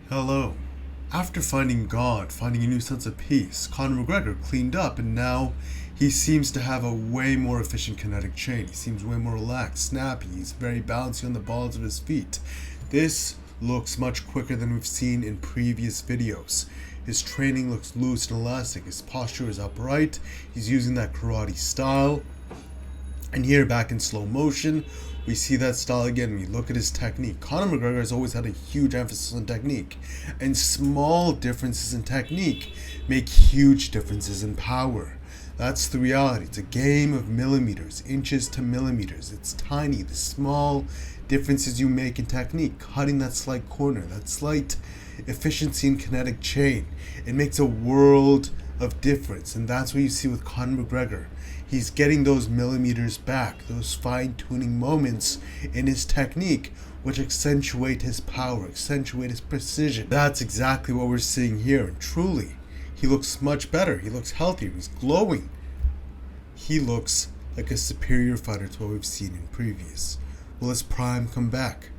Hello. After finding God, finding a new sense of peace, Conor McGregor cleaned up and now he seems to have a way more efficient kinetic chain. He seems way more relaxed, snappy, he's very bouncy on the balls of his feet. This looks much quicker than we've seen in previous videos. His training looks loose and elastic, his posture is upright, he's using that karate style. And here, back in slow motion, we see that style again. We look at his technique. Conor McGregor has always had a huge emphasis on technique. And small differences in technique make huge differences in power. That's the reality. It's a game of millimeters, inches to millimeters. It's tiny. The small differences you make in technique, cutting that slight corner, that slight efficiency in kinetic chain, it makes a world of difference. And that's what you see with Conor McGregor. He's getting those millimeters back, those fine-tuning moments in his technique, which accentuate his power, accentuate his precision. That's exactly what we're seeing here, and truly, he looks much better. He looks healthier. He's glowing. He looks like a superior fighter to what we've seen in previous. Will his prime come back?